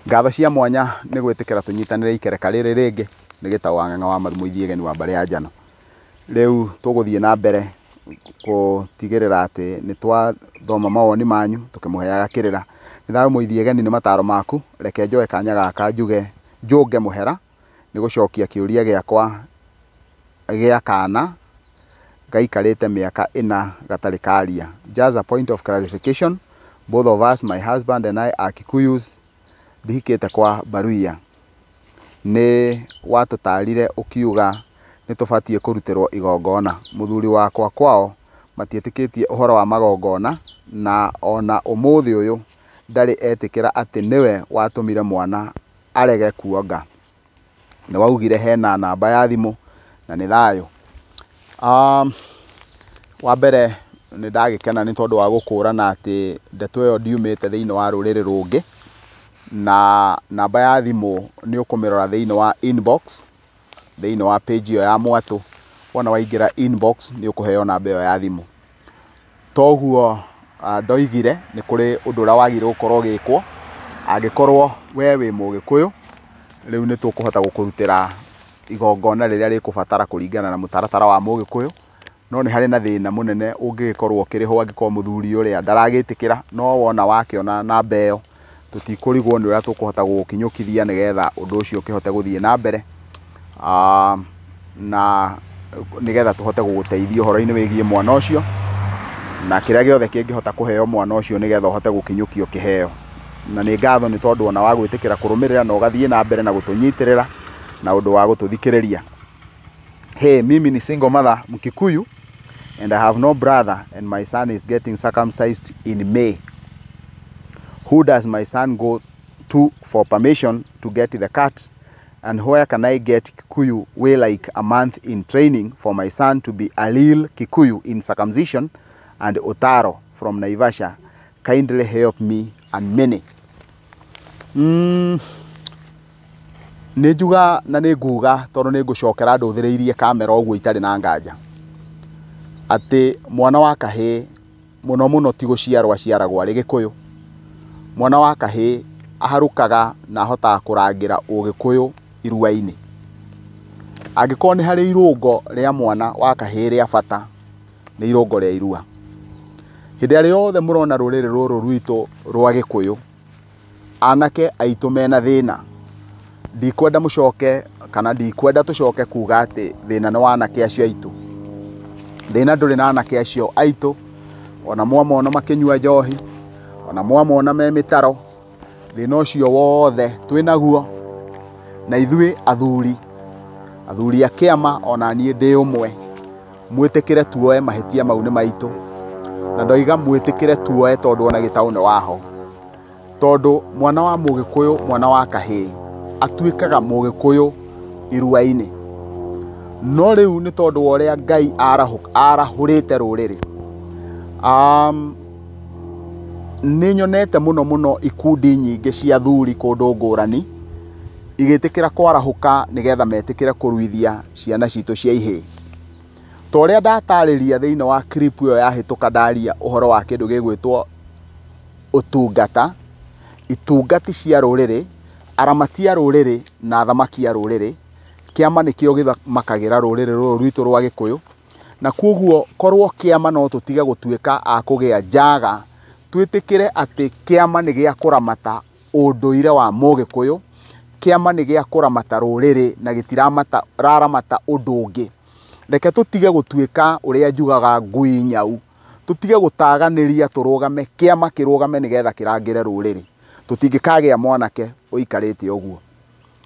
Ngatho cia mwanya nĩ gwĩtĩkĩra tũnyitanĩre ikereka rĩrĩ rĩngĩ nĩ gĩtaũ Wang'ang'a wa Maru Mũithiegeni wa Mbarĩ Njano. Rĩu tũgũthiĩ na mbere gũtigĩrĩra atĩ nĩ twathoma mawoni manyu tũkĩmũheaga kĩrĩra. Nĩ thayũ Mũithiegeni nĩ mataro maku, reke njoe kanya gaka njũnge mũhera nĩ gũcokia kĩũria gĩakwa gĩa kana gaikarĩte mĩaka 4 gatarĩ karia. Just a point of clarification, both of us, my husband and I, are Kikuyus. Ndihikĩte kwa Baruia. Nĩ watũtarire ũkiuga nĩ tũbatiĩ kũrutĩrwo igongona. Mũthuri wakwa kwao matiĩtĩkĩtie ũhoro wa magongona, na ona ũmũthĩ ũyũ ndarĩ etĩkĩra atĩ nĩwe watũmire mwana arege kuonga. Nĩ waugire hena namba ya thimũ na nĩ thayũ. Wa mbere nĩ ndagĩkena nĩ tondũ wa gũkũrana atĩ ndeto ĩyo ndiumĩte thĩinĩ wa rũrĩrĩ rũngĩ, na namba ya thimũ nĩ ũkũmĩrora thĩinĩ wa inbox, thĩinĩ wa page ĩyo ya Mwatũ. Wona waingĩra inbox nĩ ũkũheo namba ĩyo ya thimũ. Toguo ndoigire nĩ kũrĩ ũndũ ũrĩa wagĩrĩirwo gũkorwo gĩkwo. Angĩkorwo we wĩ Mũgĩkũyũ, rĩu nĩ tũkũhota gũkũrutĩra igongona rĩrĩa rĩkũbatara kũringana na mũtaratara wa Mũgĩkũyũ. No nĩ harĩ na thĩna mũnene ũngĩgĩkorwo ũkĩrĩho angĩkorwo mũthuri ũrĩa ndaragĩtĩkĩra, no wona wakĩona namba ĩyo tũtikũrigwo nĩ ũrĩa tũkũhota gũkinyũkithia nĩgetha ũndũ ũcio ũkĩhote gũthiĩ na mbere, na nĩgetha tũhote gũgũteithia ũhoro-inĩ wĩgiĩ mwana ũcio na kĩrĩa gĩothe kĩngĩhota kũheo mwana ũcio nĩgetha ũhote gũkinyũkio kĩheo. Na nĩ ngatho nĩ tondũ ona wa gwĩtĩkĩra kũrũmĩrĩra na ũgathiĩ na mbere na gũtũnyitĩrĩra na ũndũ wa gũtũthikĩrĩria. Hey, mimi ni single mother Mkikuyu and I have no brother, and my son is getting circumcised in May. Who does my son go to for permission to get the cut? And where can I get Kikuyu way like a month in training for my son to be a real Kikuyu in circumcision and Otaro from Naivasha? Kindly help me and many. Nĩ njuga na nĩ nguga tondũ nĩ ngũcokera ndũthĩrĩirie kamera ũguo itarĩ na nganja atĩ mwana wa kahĩĩ mũno mũno ti gũciarwo aciaragwo arĩ Gĩkũyũ. Mwana wa kahĩĩ aharũkaga na ahotaga kũrangĩra Ũgĩkũyũ irua-inĩ. Angĩkorwo nĩ harĩ irũngo rĩa mwana wa kahĩĩ rĩa bata, nĩ irũngo rĩa irua. Hĩndĩ ĩrĩa yothe mũrona rũrĩrĩ rũrũ rwitũ rwa Gĩkũyũ, anake aitũ mena thĩna, ndikwenda mũcoke kana ndikwenda tũcoke kuga atĩ thĩna nĩ wa anake acio aitũ. Thĩna ndũrĩ na anake acio aitũ, ona mwamona makĩnyua njohi, ona mwamona me mĩtaro, thĩna ũcio wothe twĩnaguo. Na ithuĩ athuri a kĩama, ona niĩ ndĩ ũmwe, mwĩtĩkĩre tuoe mahĩtia mau nĩ maitũ. Na ndoiga mwĩtĩkĩre tuoe tondũ ona gĩtaũ nĩ waho. Tondũ mwana wa Mũgĩkũyũ, mwana wa kahĩĩ atuĩkaga Mũgĩkũyũ irua-inĩ. No rĩu nĩ tondũ wa ũrĩa Ngai arahũrĩte rũrĩrĩ, nĩ nyonete mũno ikundi nyingĩ cia athuri kũndũ ngũrani igĩtĩkĩra kwarahũka nĩgetha metĩkĩre kũruithia ciana citũ cia ihĩĩ. Ta ũrĩa ndatarĩria thĩinĩ wa clip ĩyo yahĩtũka ndaria ũhoro wa kĩndũ gĩgwĩtwo ũtungata, itungati cia rũrĩrĩ, aramati a rũrĩrĩ na thamaki a rũrĩrĩ. Kĩama nĩkĩo gĩthamakagĩra rũrĩrĩ rũrũ rwitũ rwa Gĩkũyũ, na kuoguo korwo kĩama no tũtige gũtuĩka a kũgĩa njaga, twĩtĩkĩre atĩ kĩama nĩ gĩa kũramata ũndũire wa Mũgĩkũyũ, kĩama nĩ gĩa kũramata rũrĩrĩ na gĩtiraramata ũndũ ũngĩ. Reke tũtige gũtuĩka ũrĩa njugaga ngui nyau, tũtige gũtaganĩria, tũrũgame, kĩama kĩrũgame nĩgetha kĩrangĩre rũrĩrĩ. Tũtingĩkagĩa mwanake ũikarĩte ũguo.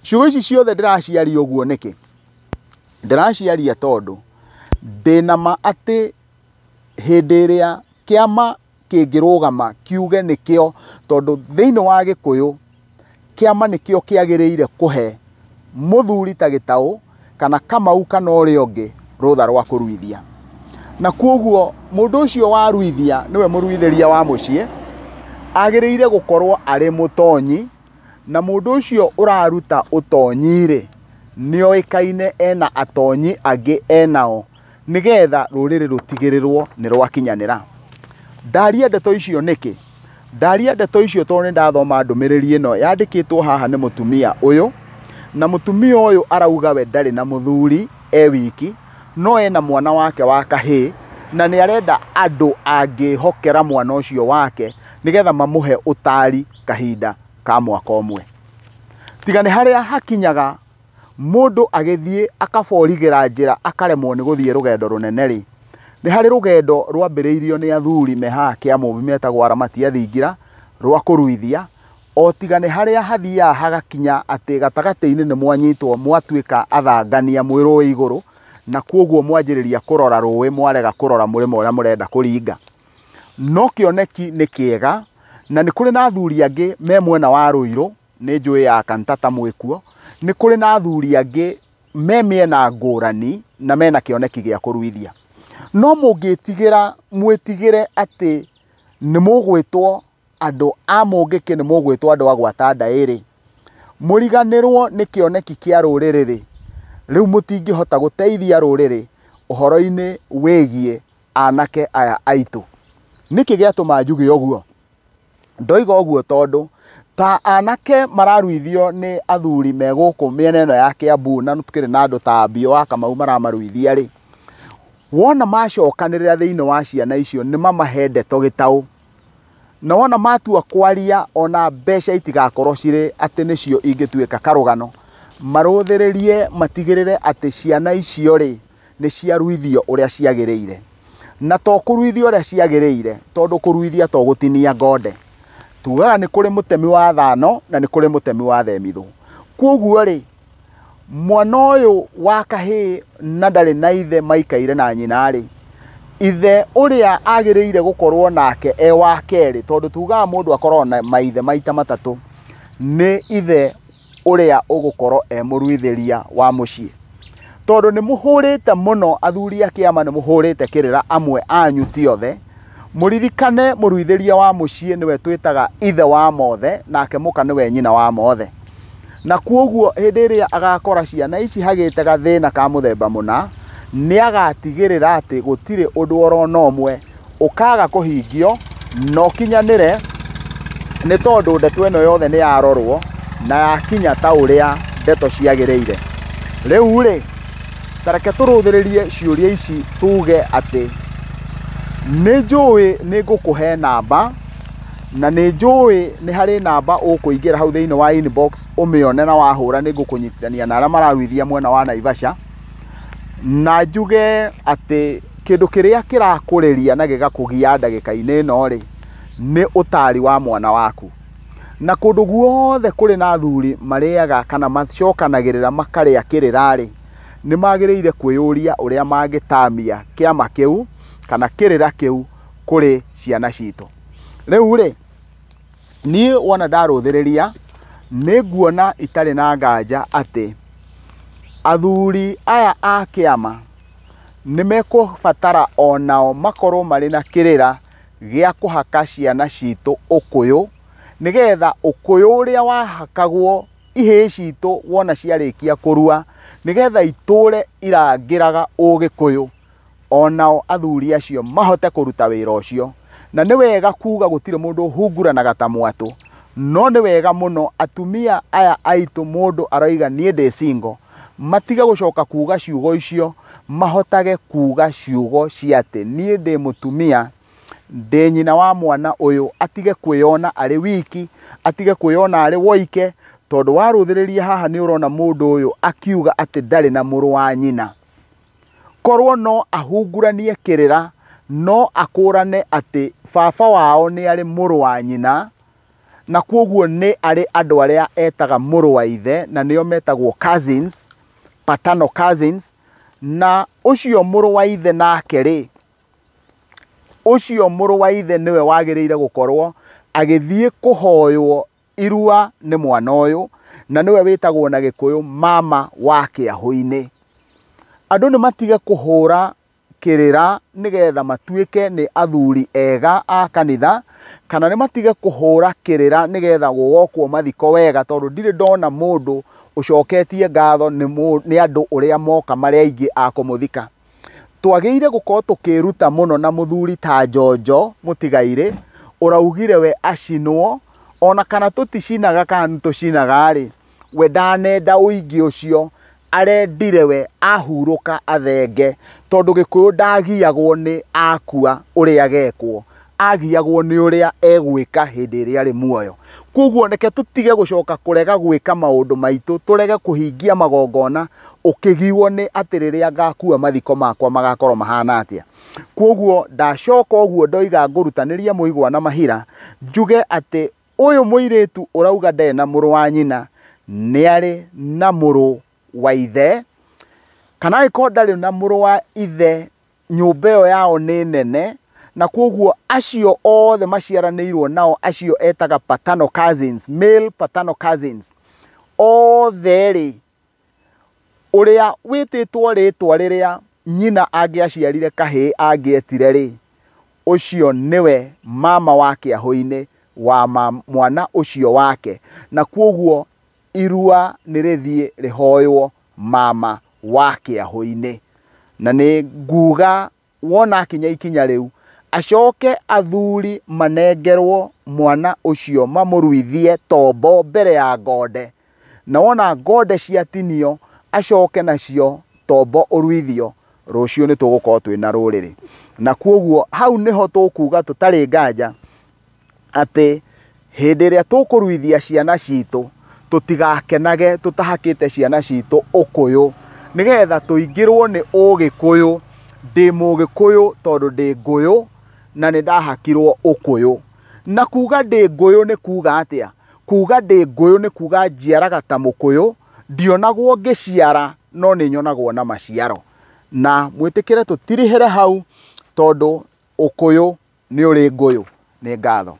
Ciugo ici ciothe ndĩraciaria ũguo nĩkĩ? Ndĩraciaria tondũ ndĩna ma atĩ hĩndĩ ĩrĩa kĩama kĩngĩrũgama kiuge nĩkĩo, tondũ thĩinĩ wa Gĩkũyũ kĩama nĩkĩo kĩagĩrĩire kũhe mũthuri ta Gĩtaũ kana Kamau kana ũrĩa ũngĩ rũtha rwa kũruithia. Na kuoguo mũndũ ũcio waruithia nĩwe mũruithĩria wa mũciĩ, agĩrĩire gũkorwo arĩ mũtonyi, na mũndũ ũcio ũraruta ũtonyi-rĩ nĩoĩkaine ena atonyi angĩ enao, nĩgetha rũrĩrĩ rũtigĩrĩrwo nĩ rwakinyanĩra. Ndaria ndeto icio nĩkĩ? ndaria ndeto icio tondu ndathoma ndumiriri ino yandikitwo haha ni mutumia uyu, na mutumia uyu arauga we ndari na muthuri wiki, no ena mwana wake wa kahii, na ni arenda andu angihokera mwana ucio wake nigetha mamuhe utari kahinda ka mwaka umwe. Tiga ni haria hakinyaga mundu agithie akaborigira njira akaremwo ni guthie rugendo runene ri, ni hari rugendo rwambiriirio ni athuri me haha Kiambu metagwo aramati athingira rwa kuruithia, o tiga ni haria hathia hagakinya ati gatagati-ini ni mwanyitwo mwatuika athangania mwiru iguru, na kwoguo mwanjiriria kurora ruwi mwarega kurora murimo uria murenda kuringa. No kioneki ni kiega, na ni kuri na athuri angi me mwena wa Ruiru, ni njui ya Kantata mwikuo, ni kuri na athuri angi me miena ngurani na mena kioneki gia kuruithia. No mungitigira mwitigire ati ni mugwitwo andu a mungiki, ni mugwitwo andu agwata ndairi, muriganirwo ni kioneki kia ruriri, riu mutingihota guteithia ruriri uhoro-ini wigie anake aya aitu. Niki giatuma njuge uguo? Ndoiga uguo tondu ta anake mararuithio ni athuri me guku miena ino ya Kiambu, na tukiri na andu ta Bio wa Kamau maramaruithia ri, wona macokanirira thiini wa ciana icio ni mamahe ndeto gitau, na wona matua kwaria ona mbeca itigakorwo ciri ati nicio ingituika karugano, maruthiririe matigirire ati ciana icio ri ni ciaruithio uria ciagiriire, na to kuruithio uria ciagiriire tondu kuruithia to gutinia ngonde. Tugaga ni kuri mutemi wa thano na ni kuri mutemi wa themithu. Kwoguo ri mwana uyu wa kahii na ndari na ithe maikaire na nyina ri, ithe uria agiriire gukorwo nake wa keri, tondu tugaga mundu akorwo na maithe maita matatu, ni ithe uria ugukorwo muruithiria wa mucii. Tondu ni muhurite muno athuri a Kiama, ni muhurite kirira amwe anyu ti othe, muririkane muruithiria wa mucii niwe twitaga ithe wa mothe, nake muka niwe nyina wa mothe. Na kwoguo hindi iria agakora ciana ici hagite gathina ka muthemba muna, ni agatigirira ati gutire undu orona umwe ukaga kuhingio no kinyanire, ni tondu ndeto ino yothe ni yarorwo na yakinya ta uria ndeto ciagiriire. Riu ri tareke turuthiririe ciuria ici tuge ati ni njui ni ngukuhe namba, na ni njui ni hari namba ukuingira hau thiini wa inbox umione na wahura ni ngukunyitithania na aria mararuithia mwena wa Naivasha, na njuge ati kindu kiria kirakuriria na gigakugia ndagika-ini ino ri ni utari wa mwana waku. Na kundu guothe kuri na athuri mariaga kana macokanagirira makaria kirira ri, ni magiriire kwiyuria uria mangitamia Kiama kiu kana kirira kiu kuri ciana citu. Riu ri ni wona ndaruthiriria ni nguona itari na nganja ati athuri aya a Kiama ni mekubatara onao makorwo mari na kirira gia kuhaka ciana citu ukuyu, nigetha ukuyu uria wahakagwo ihii citu wona ciarikia kurua, nigetha iture irangiraga ugikuyu, onao athuri acio mahote kuruta wira ucio. Na ni wega kuga gutire mundu hunguranaga ta mwatu, no ni wega muno atumia aya aitu mundu araiga nie ndi single matiga gucoka kuga ciugo icio, mahotage kuga ciugo cia ati nie ndi mutumia, ndi nyina wa mwana uyu, atige kwiyona ari wiki, atige kwiyona ari woike. Tondu waruthiriria haha ni urona mundu uyu akiuga ati ndari na muru wa nyina, korwo no ahunguranie kirira, no akurane ati baba wao ni ari muru wa nyina, na kwoguo ni ari andu aria etaga muru wa ithe, na nio metagwo cousins, paternal cousins. Na ucio muru wa ithe nake ri, ucio muru wa ithe niwe wagiriire gukorwo agithie kuhoywo irua ni mwana uyu, na niwe witagwo na Gikuyu mama wa kiahu-ini. Andu ni matige kuhura kirira nigetha matuike ni athuri ega a kanitha, kana ni matige kuhura kirira nigetha guokwo mathiko wega, tondu ndire ndona mundu ucoketie ngatho ni andu uria moka mari aingi a kumuthika. Twageire gukorwo tukiruta muno na muthuri ta Njonjo Mutigaire, uraugire we acinwo ona kana tuticinaga kana tucinaga ri we ndanenda uingi ucio arendire we ahuruka athenge tondu Gikuyu ndagiagwo ni akua uria gekwo agiagwo ni uria egwika hindi ria ari muoyo. Koguo neke tutige gucoka kurega gwika maundu maitu turege kuhingia magongona ukigiwo ni ati riria ngakua mathiko makwa magakorwo mahana atia. Koguo ndacoka uguo ndoiga ngurutaniria muigwa na mahira njuge ati uyu muiritu urauga nde na muru wa nyina ni ari na muru wa ithe kana iko ndari na muru wa ithe nyumba iyo yao ni nene na koguo acio othe maciaranirwo nao acio etaga paternal cousins, male paternal cousins othe ri uria wititwo ritwa riria nyina angiaciarire kahii angietire ri ucio niwe mama wake ahoine wa mwana ucio wake na koguo irua nirithie rihoywo mama wake ahoine na ni nguga wona akinya ikinya riu acoke athuri manengerwo mwana ucio mamuruithie tombo mbere ya ngode na wona ngode ciatinio acoke nacio tombo uruithio rucio ni tugukorwo twina ruriri na koguo hau niho tukuga tutari nganja ati hindi ria tukuruithia ciana citu tutigakenage tutahakite ciana citu ukuyu nigetha tuingirwo ni ugikuyu ndi mugikuyu tondu ndi nguyu na ni ndahakirwo ukuyu na kuga ndi nguyu ni kuga atia kuga ndi nguyu ni kuga njiaraga ta mukuyu ndionagwo ngiciara no ni nyonagwo na maciaro na mwitikire tutirihere hau tondu ukuyu ni uri nguyu ni ngatho.